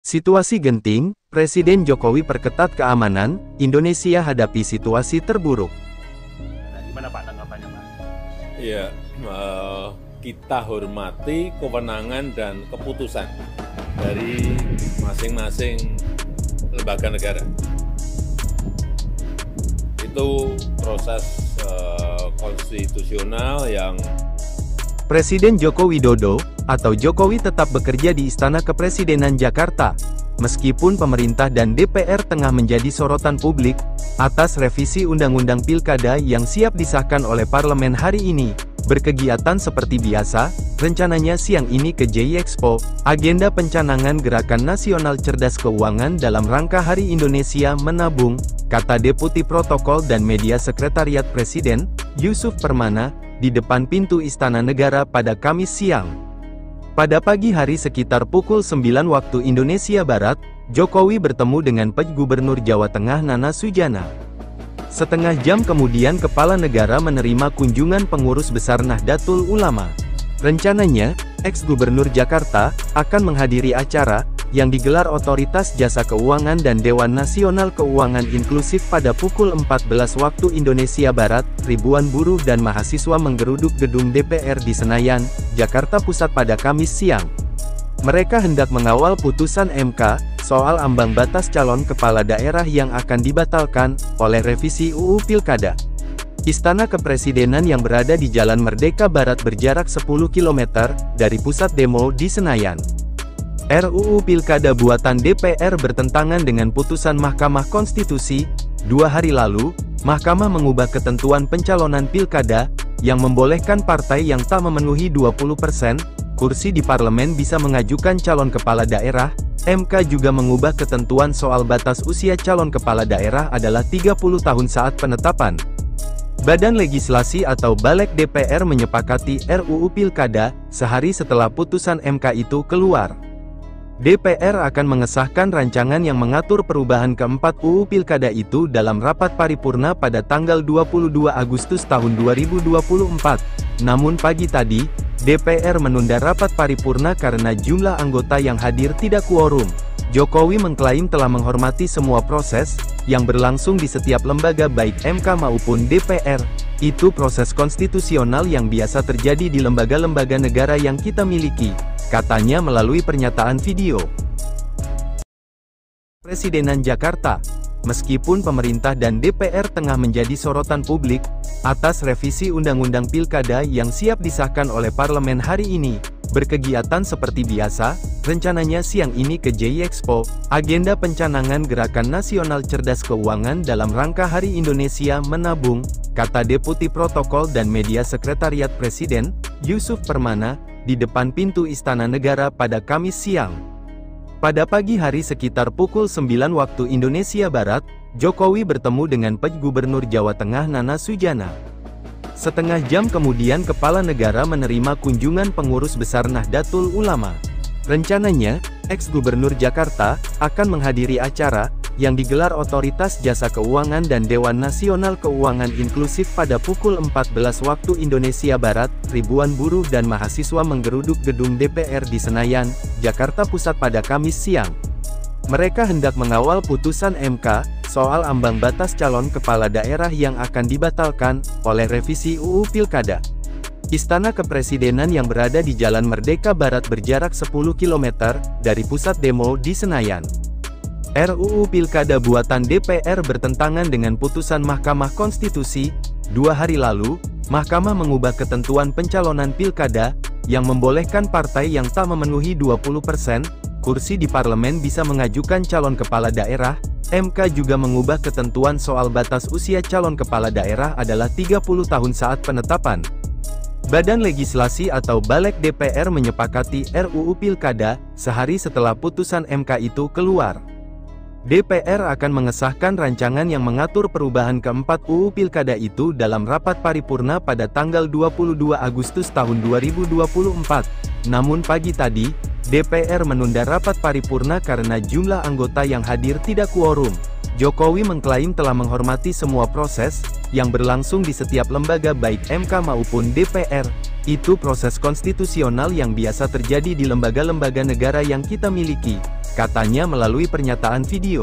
Situasi genting, Presiden Jokowi perketat keamanan, Indonesia hadapi situasi terburuk. Nah, gimana Pak tanggapannya Pak? Ya, kita hormati kewenangan dan keputusan dari masing-masing lembaga negara. Itu proses konstitusional yang Presiden Joko Widodo, atau Jokowi tetap bekerja di Istana Kepresidenan Jakarta, meskipun pemerintah dan DPR tengah menjadi sorotan publik, atas revisi Undang-Undang Pilkada yang siap disahkan oleh Parlemen hari ini. Berkegiatan seperti biasa, rencananya siang ini ke JI Expo, agenda pencanangan Gerakan Nasional Cerdas Keuangan dalam rangka Hari Indonesia Menabung, kata Deputi Protokol dan Media Sekretariat Presiden, Yusuf Permana, di depan pintu Istana Negara pada Kamis siang. Pada pagi hari sekitar pukul 9 waktu Indonesia Barat, Jokowi bertemu dengan PJ Gubernur Jawa Tengah Nana Sujana. Setengah jam kemudian Kepala Negara menerima kunjungan pengurus besar Nahdlatul Ulama. Rencananya, ex-Gubernur Jakarta akan menghadiri acara yang digelar Otoritas Jasa Keuangan dan Dewan Nasional Keuangan Inklusif pada pukul 14 waktu Indonesia Barat. Ribuan buruh dan mahasiswa menggeruduk gedung DPR di Senayan, Jakarta Pusat pada Kamis siang. Mereka hendak mengawal putusan MK soal ambang batas calon kepala daerah yang akan dibatalkan oleh revisi UU Pilkada. Istana Kepresidenan yang berada di Jalan Merdeka Barat berjarak 10 km dari pusat demo di Senayan. RUU Pilkada buatan DPR bertentangan dengan putusan Mahkamah Konstitusi. 2 hari lalu, Mahkamah mengubah ketentuan pencalonan pilkada, yang membolehkan partai yang tak memenuhi 20% kursi di parlemen bisa mengajukan calon kepala daerah. MK juga mengubah ketentuan soal batas usia calon kepala daerah adalah 30 tahun saat penetapan. Badan Legislasi atau Balek DPR menyepakati RUU Pilkada, sehari setelah putusan MK itu keluar. DPR akan mengesahkan rancangan yang mengatur perubahan keempat UU Pilkada itu dalam rapat paripurna pada tanggal 22 Agustus tahun 2024. Namun pagi tadi, DPR menunda rapat paripurna karena jumlah anggota yang hadir tidak kuorum. Jokowi mengklaim telah menghormati semua proses yang berlangsung di setiap lembaga baik MK maupun DPR. Itu proses konstitusional yang biasa terjadi di lembaga-lembaga negara yang kita miliki, katanya melalui pernyataan video. Presidenan Jakarta, meskipun pemerintah dan DPR tengah menjadi sorotan publik atas revisi Undang-Undang Pilkada yang siap disahkan oleh Parlemen hari ini, berkegiatan seperti biasa, rencananya siang ini ke JI Expo, agenda pencanangan Gerakan Nasional Cerdas Keuangan dalam rangka Hari Indonesia Menabung, kata Deputi Protokol dan Media Sekretariat Presiden, Yusuf Permana, di depan pintu Istana Negara pada Kamis siang. Pada pagi hari sekitar pukul 9 waktu Indonesia Barat, Jokowi bertemu dengan PJ Gubernur Jawa Tengah Nana Sujana. Setengah jam kemudian Kepala Negara menerima kunjungan pengurus besar Nahdlatul Ulama. Rencananya, ex-Gubernur Jakarta akan menghadiri acara yang digelar Otoritas Jasa Keuangan dan Dewan Nasional Keuangan Inklusif pada pukul 14 waktu Indonesia Barat. Ribuan buruh dan mahasiswa menggeruduk gedung DPR di Senayan, Jakarta Pusat pada Kamis siang. Mereka hendak mengawal putusan MK soal ambang batas calon kepala daerah yang akan dibatalkan oleh revisi UU Pilkada. Istana Kepresidenan yang berada di Jalan Merdeka Barat berjarak 10 km dari pusat demo di Senayan. RUU Pilkada buatan DPR bertentangan dengan putusan Mahkamah Konstitusi. 2 hari lalu, Mahkamah mengubah ketentuan pencalonan pilkada, yang membolehkan partai yang tak memenuhi 20% kursi di parlemen bisa mengajukan calon kepala daerah. MK juga mengubah ketentuan soal batas usia calon kepala daerah adalah 30 tahun saat penetapan. Badan Legislasi atau Balek DPR menyepakati RUU Pilkada, sehari setelah putusan MK itu keluar. DPR akan mengesahkan rancangan yang mengatur perubahan keempat UU Pilkada itu dalam rapat paripurna pada tanggal 22 Agustus tahun 2024. Namun pagi tadi, DPR menunda rapat paripurna karena jumlah anggota yang hadir tidak kuorum. Jokowi mengklaim telah menghormati semua proses yang berlangsung di setiap lembaga baik MK maupun DPR. Itu proses konstitusional yang biasa terjadi di lembaga-lembaga negara yang kita miliki, katanya melalui pernyataan video.